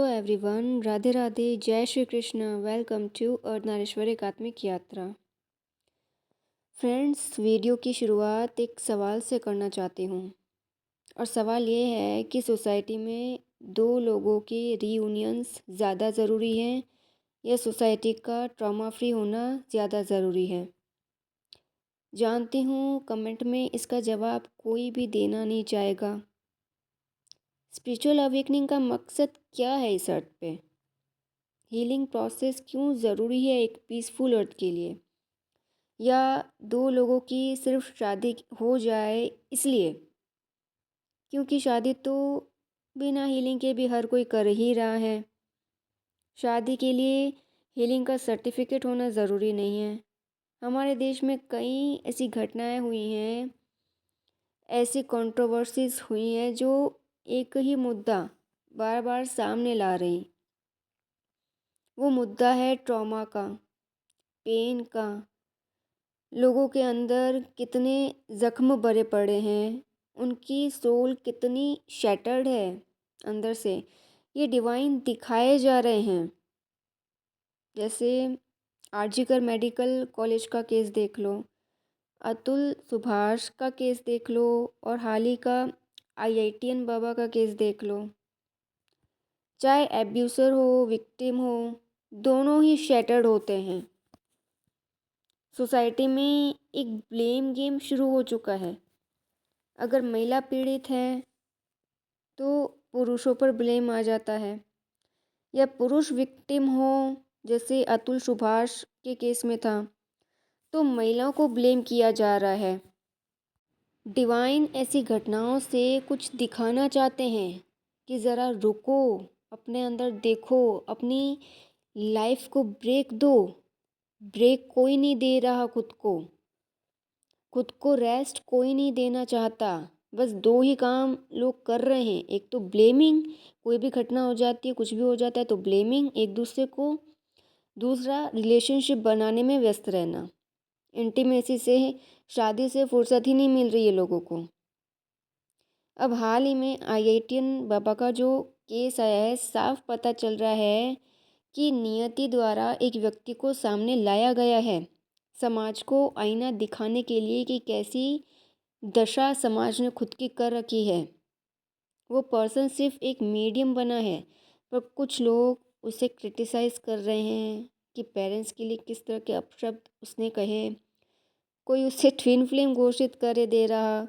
Hello everyone, Radhe Radhe, जय Shri Krishna. Welcome to Ardhanarishvara एकात्मिक यात्रा। फ्रेंड्स, वीडियो की शुरुआत एक सवाल से करना चाहती हूँ और सवाल ये है कि सोसाइटी में दो लोगों की रीयूनियंस ज़्यादा ज़रूरी हैं या सोसाइटी का ट्रॉमा फ्री होना ज़्यादा ज़रूरी है। जानती हूँ कमेंट में इसका जवाब कोई भी देना नहीं चाहेगा। स्पिरिचुअल अवेकनिंग का मकसद क्या है इस अर्थ पे? हीलिंग प्रोसेस क्यों ज़रूरी है एक पीसफुल अर्थ के लिए? या दो लोगों की सिर्फ शादी हो जाए इसलिए? क्योंकि शादी तो बिना हीलिंग के भी हर कोई कर ही रहा है। शादी के लिए हीलिंग का सर्टिफिकेट होना ज़रूरी नहीं है। हमारे देश में कई ऐसी घटनाएं हुई हैं, ऐसी कंट्रोवर्सीज हुई हैं जो एक ही मुद्दा बार बार सामने ला रही। वो मुद्दा है ट्रॉमा का, पेन का। लोगों के अंदर कितने ज़ख्म भरे पड़े हैं, उनकी सोल कितनी शैटर्ड है अंदर से, ये डिवाइन दिखाए जा रहे हैं। जैसे आरजीकर मेडिकल कॉलेज का केस देख लो, अतुल सुभाष का केस देख लो और हाल ही का आईआईटीएन बाबा का केस देख लो। चाहे एब्यूसर हो, विक्टिम हो, दोनों ही शैटर्ड होते हैं। सोसाइटी में एक ब्लेम गेम शुरू हो चुका है। अगर महिला पीड़ित है तो पुरुषों पर ब्लेम आ जाता है, या पुरुष विक्टिम हो जैसे अतुल सुभाष के केस में था तो महिलाओं को ब्लेम किया जा रहा है। डिवाइन ऐसी घटनाओं से कुछ दिखाना चाहते हैं कि ज़रा रुको, अपने अंदर देखो, अपनी लाइफ को ब्रेक दो। ब्रेक कोई नहीं दे रहा, खुद को रेस्ट कोई नहीं देना चाहता। बस दो ही काम लोग कर रहे हैं, एक तो ब्लेमिंग, कोई भी घटना हो जाती है, कुछ भी हो जाता है तो ब्लेमिंग एक दूसरे को, दूसरा रिलेशनशिप बनाने में व्यस्त रहना। इंटीमेसी से, शादी से फुर्सत ही नहीं मिल रही है लोगों को। अब हाल ही में आईआईटीएन बाबा का जो केस आया है, साफ पता चल रहा है कि नियति द्वारा एक व्यक्ति को सामने लाया गया है समाज को आईना दिखाने के लिए कि कैसी दशा समाज ने खुद की कर रखी है। वो पर्सन सिर्फ एक मीडियम बना है, पर कुछ लोग उसे क्रिटिसाइज़ कर रहे हैं कि पेरेंट्स के लिए किस तरह के अपशब्द उसने कहे। कोई उसे ट्विन फ्लेम घोषित करे दे रहा,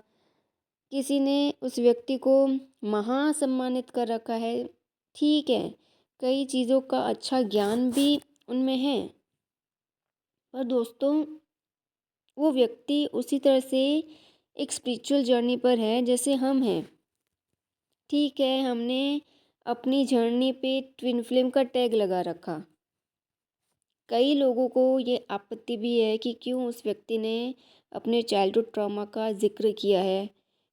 किसी ने उस व्यक्ति को महासम्मानित कर रखा है। ठीक है, कई चीज़ों का अच्छा ज्ञान भी उनमें है, पर दोस्तों वो व्यक्ति उसी तरह से एक स्पिरिचुअल जर्नी पर है जैसे हम हैं। ठीक है, हमने अपनी जर्नी पे ट्विन फ्लेम का टैग लगा रखा। कई लोगों को ये आपत्ति भी है कि क्यों उस व्यक्ति ने अपने चाइल्डहुड ट्रॉमा का जिक्र किया है,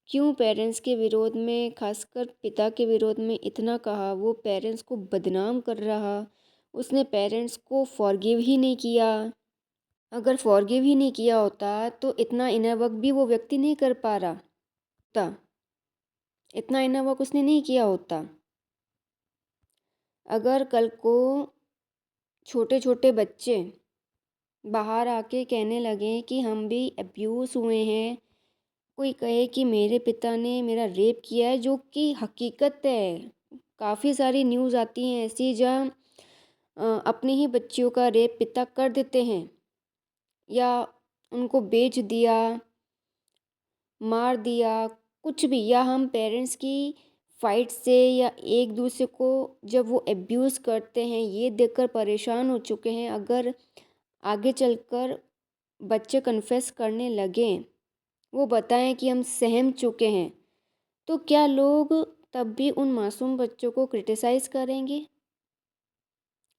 क्यों पेरेंट्स के विरोध में, खासकर पिता के विरोध में इतना कहा। वो पेरेंट्स को बदनाम कर रहा, उसने पेरेंट्स को फॉरगिव ही नहीं किया। अगर फॉरगिव ही नहीं किया होता तो इतना इनर वर्क भी वो व्यक्ति नहीं कर पा रहा था, इतना इनर वर्क उसने नहीं किया होता। अगर कल को छोटे छोटे बच्चे बाहर आके कहने लगे कि हम भी अब्यूज़ हुए हैं, कोई कहे कि मेरे पिता ने मेरा रेप किया है, जो कि हकीकत है। काफ़ी सारी न्यूज़ आती हैं ऐसी जहाँ अपनी ही बच्चियों का रेप पिता कर देते हैं, या उनको बेच दिया, मार दिया, कुछ भी। या हम पेरेंट्स की फाइट से या एक दूसरे को जब वो अब्यूज़ करते हैं ये देखकर परेशान हो चुके हैं। अगर आगे चलकर बच्चे कन्फेस करने लगें, वो बताएं कि हम सहम चुके हैं, तो क्या लोग तब भी उन मासूम बच्चों को क्रिटिसाइज़ करेंगे?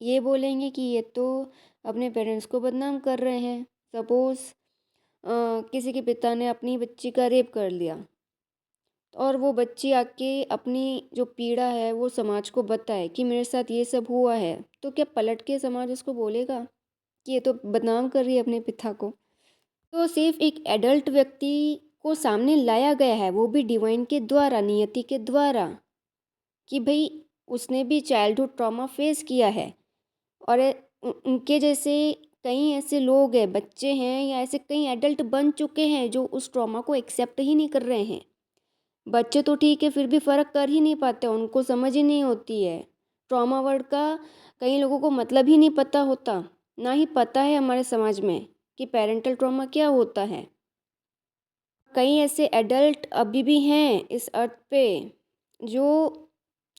ये बोलेंगे कि ये तो अपने पेरेंट्स को बदनाम कर रहे हैं। सपोज़ किसी के पिता ने अपनी बच्ची का रेप कर लिया और वो बच्ची आके अपनी जो पीड़ा है वो समाज को बताए कि मेरे साथ ये सब हुआ है, तो क्या पलट के समाज उसको बोलेगा कि ये तो बदनाम कर रही है अपने पिता को? तो सिर्फ एक एडल्ट व्यक्ति को सामने लाया गया है, वो भी डिवाइन के द्वारा, नियति के द्वारा, कि भाई उसने भी चाइल्डहुड ट्रॉमा फेस किया है। और उनके जैसे कई ऐसे लोग हैं, बच्चे हैं या ऐसे कई एडल्ट बन चुके हैं जो उस ट्रॉमा को एक्सेप्ट ही नहीं कर रहे हैं। बच्चे तो ठीक है, फिर भी फ़र्क कर ही नहीं पाते, उनको समझ ही नहीं होती है। ट्रॉमा वर्ड का कई लोगों को मतलब ही नहीं पता होता, ना ही पता है हमारे समाज में कि पेरेंटल ट्रॉमा क्या होता है। कई ऐसे एडल्ट अभी भी हैं इस अर्थ पे जो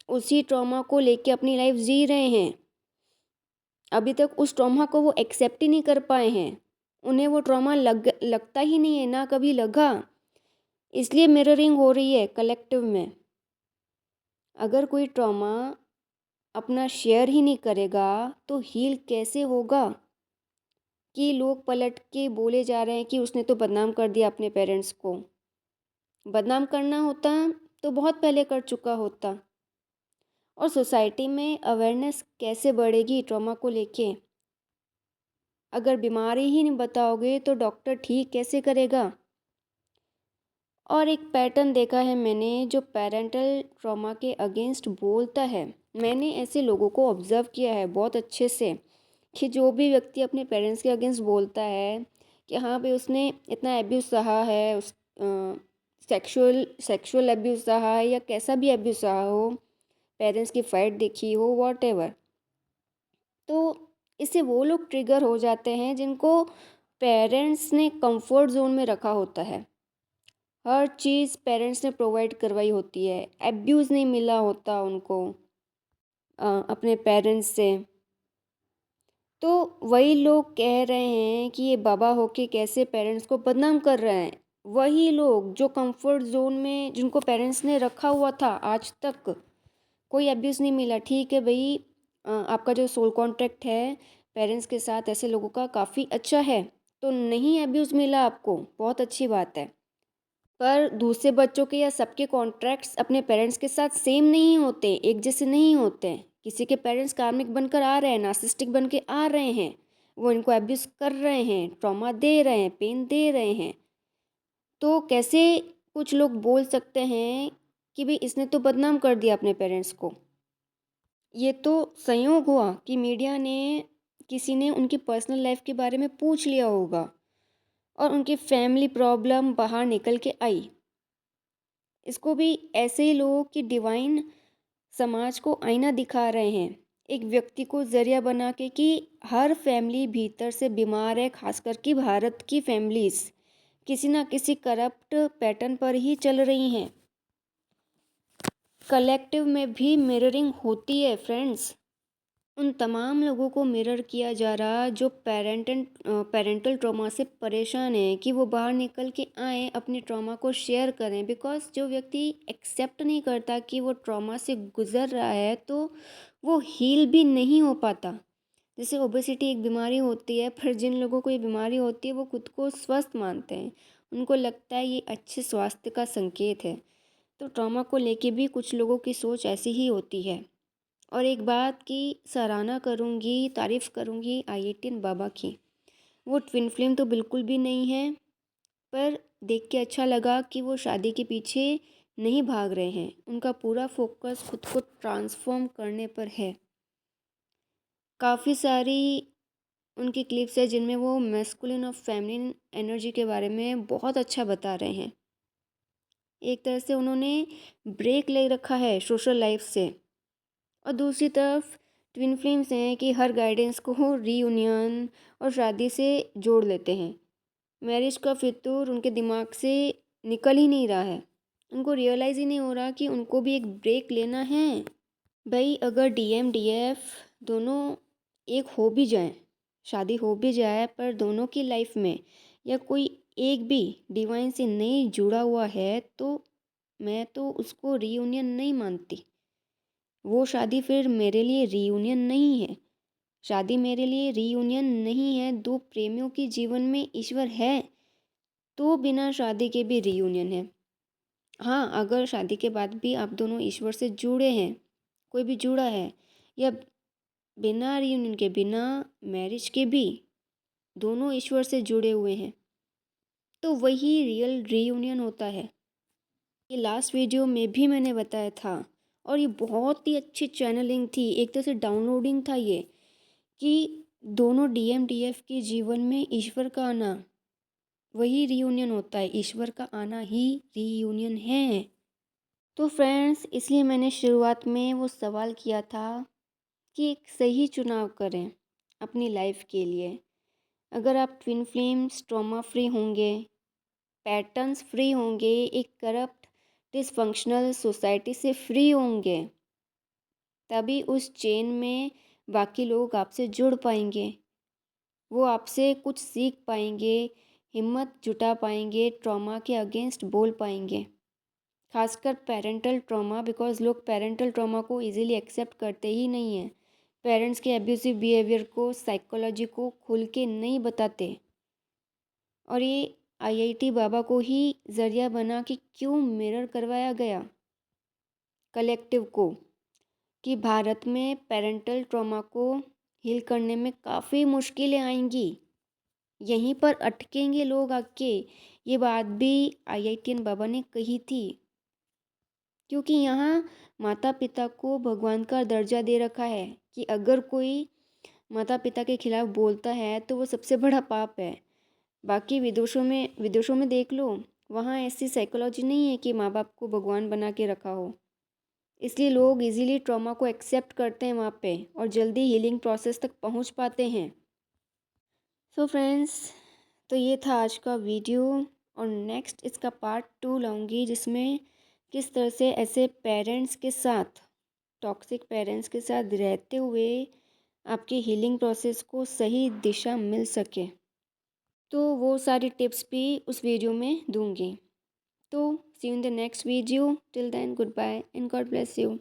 उसी ट्रॉमा को लेके अपनी लाइफ जी रहे हैं। अभी तक उस ट्रॉमा को वो एक्सेप्ट ही नहीं कर पाए हैं। उन्हें वो ट्रॉमा लगता ही नहीं है, ना कभी लगा। इसलिए मिररिंग हो रही है कलेक्टिव में। अगर कोई ट्रॉमा अपना शेयर ही नहीं करेगा तो हील कैसे होगा? कि लोग पलट के बोले जा रहे हैं कि उसने तो बदनाम कर दिया अपने पेरेंट्स को। बदनाम करना होता तो बहुत पहले कर चुका होता। और सोसाइटी में अवेयरनेस कैसे बढ़ेगी ट्रॉमा को लेके? अगर बीमारी ही नहीं बताओगे तो डॉक्टर ठीक कैसे करेगा? और एक पैटर्न देखा है मैंने जो पेरेंटल ट्रॉमा के अगेंस्ट बोलता है। मैंने ऐसे लोगों को ऑब्ज़र्व किया है बहुत अच्छे से कि जो भी व्यक्ति अपने पेरेंट्स के अगेंस्ट बोलता है कि हाँ भाई उसने इतना एब्यूज़ सहा है, उस सेक्सुअल एब्यूज़ सहा है या कैसा भी एब्यूज़ सहा हो, पेरेंट्स की फाइट देखी हो, वॉटेवर, तो इससे वो लोग ट्रिगर हो जाते हैं जिनको पेरेंट्स ने कंफर्ट जोन में रखा होता है। हर चीज़ पेरेंट्स ने प्रोवाइड करवाई होती है, एब्यूज़ नहीं मिला होता उनको अपने पेरेंट्स से। तो वही लोग कह रहे हैं कि ये बाबा होके कैसे पेरेंट्स को बदनाम कर रहे हैं। वही लोग जो कंफर्ट जोन में जिनको पेरेंट्स ने रखा हुआ था, आज तक कोई एब्यूज़ नहीं मिला। ठीक है भाई, आपका जो सोल कॉन्ट्रैक्ट है पेरेंट्स के साथ ऐसे लोगों का काफ़ी अच्छा है, तो नहीं एब्यूज़ मिला आपको, बहुत अच्छी बात है। पर दूसरे बच्चों के या सबके कॉन्ट्रैक्ट्स अपने पेरेंट्स के साथ सेम नहीं होते, एक जैसे नहीं होते। किसी के पेरेंट्स कार्मिक बनकर आ रहे हैं, नार्सिसिस्टिक बन के आ रहे हैं, वो इनको एब्यूज़ कर रहे हैं, ट्रॉमा दे रहे हैं, पेन दे रहे हैं। तो कैसे कुछ लोग बोल सकते हैं कि भाई इसने तो बदनाम कर दिया अपने पेरेंट्स को? ये तो संयोग हुआ कि मीडिया ने किसी ने उनकी पर्सनल लाइफ के बारे में पूछ लिया होगा और उनकी फैमिली प्रॉब्लम बाहर निकल के आई। इसको भी ऐसे ही लोग कि डिवाइन समाज को आईना दिखा रहे हैं, एक व्यक्ति को जरिया बना के कि हर फैमिली भीतर से बीमार है, खासकर कि भारत की फैमिलीज किसी ना किसी करप्ट पैटर्न पर ही चल रही हैं। कलेक्टिव में भी मिररिंग होती है फ्रेंड्स। उन तमाम लोगों को मिरर किया जा रहा जो पेरेंटल ट्रॉमा से परेशान है कि वो बाहर निकल के आएँ, अपने ट्रॉमा को शेयर करें। बिकॉज़ जो व्यक्ति एक्सेप्ट नहीं करता कि वो ट्रॉमा से गुज़र रहा है तो वो हील भी नहीं हो पाता। जैसे ओबेसिटी एक बीमारी होती है, पर जिन लोगों को ये बीमारी होती है वो खुद को स्वस्थ मानते हैं, उनको लगता है ये अच्छे स्वास्थ्य का संकेत है। तो ट्रॉमा को लेके भी कुछ लोगों की सोच ऐसी ही होती है। और एक बात की सराहना करूँगी, तारीफ़ करूँगी IITian बाबा की। वो ट्विन फ्लेम तो बिल्कुल भी नहीं है, पर देख के अच्छा लगा कि वो शादी के पीछे नहीं भाग रहे हैं। उनका पूरा फोकस खुद को ट्रांसफॉर्म करने पर है। काफ़ी सारी उनकी क्लिप्स है जिनमें वो मैस्कुलिन और फेमिनिन एनर्जी के बारे में बहुत अच्छा बता रहे हैं। एक तरह से उन्होंने ब्रेक ले रखा है सोशल लाइफ से, और दूसरी तरफ ट्विन फ्लेम्स हैं कि हर गाइडेंस को रीयूनियन और शादी से जोड़ लेते हैं। मैरिज का फितूर उनके दिमाग से निकल ही नहीं रहा है। उनको रियलाइज़ ही नहीं हो रहा कि उनको भी एक ब्रेक लेना है। भाई अगर DMDF दोनों एक हो भी जाए, शादी हो भी जाए, पर दोनों की लाइफ में या कोई एक भी डिवाइन से नहीं जुड़ा हुआ है तो मैं तो उसको रीयूनियन नहीं मानती। वो शादी फिर मेरे लिए रीयूनियन नहीं है। शादी मेरे लिए रीयूनियन नहीं है। दो प्रेमियों के जीवन में ईश्वर है तो बिना शादी के भी रीयूनियन है। हाँ, अगर शादी के बाद भी आप दोनों ईश्वर से जुड़े हैं, कोई भी जुड़ा है, या बिना रीयूनियन के, बिना मैरिज के भी दोनों ईश्वर से जुड़े हुए हैं, तो वही रियल रीयूनियन होता है। ये लास्ट वीडियो में भी मैंने बताया था, और ये बहुत ही अच्छी चैनलिंग थी, एक तरह से डाउनलोडिंग था ये, कि दोनों डीएम डीएफ के जीवन में ईश्वर का आना वही रियूनियन होता है, ईश्वर का आना ही रियूनियन है। तो फ्रेंड्स, इसलिए मैंने शुरुआत में वो सवाल किया था कि एक सही चुनाव करें अपनी लाइफ के लिए। अगर आप ट्विन फ्लेम्स ट्रॉमा फ्री होंगे, पैटर्न्स फ्री होंगे, एक करप्ट डिसफंक्शनल सोसाइटी से फ्री होंगे, तभी उस चेन में बाकी लोग आपसे जुड़ पाएंगे, वो आपसे कुछ सीख पाएंगे, हिम्मत जुटा पाएंगे, ट्रॉमा के अगेंस्ट बोल पाएंगे। खासकर पेरेंटल ट्रॉमा, बिकॉज लोग पेरेंटल ट्रॉमा को इजीली एक्सेप्ट करते ही नहीं हैं। पेरेंट्स के एब्यूसिव बिहेवियर को, साइकोलॉजी को खुल के नहीं बताते। और ये आईआईटी बाबा को ही ज़रिया बना कि क्यों मिरर करवाया गया कलेक्टिव को, कि भारत में पेरेंटल ट्रॉमा को हील करने में काफ़ी मुश्किलें आएंगी, यहीं पर अटकेंगे लोग आके। ये बात भी आईआईटीएन बाबा ने कही थी, क्योंकि यहाँ माता पिता को भगवान का दर्जा दे रखा है कि अगर कोई माता पिता के खिलाफ बोलता है तो वो सबसे बड़ा पाप है। बाकी विदेशों में देख लो, वहाँ ऐसी साइकोलॉजी नहीं है कि माँ बाप को भगवान बना के रखा हो, इसलिए लोग इजीली ट्रॉमा को एक्सेप्ट करते हैं वहाँ पे और जल्दी हीलिंग प्रोसेस तक पहुँच पाते हैं। सो फ्रेंड्स, तो ये था आज का वीडियो, और नेक्स्ट इसका पार्ट 2 लाऊंगी, जिसमें किस तरह से ऐसे पेरेंट्स के साथ, टॉक्सिक पेरेंट्स के साथ रहते हुए आपकी हीलिंग प्रोसेस को सही दिशा मिल सके। तो वो सारी टिप्स भी उस वीडियो में दूंगी। तो see you in the next video, till then goodbye and God bless you.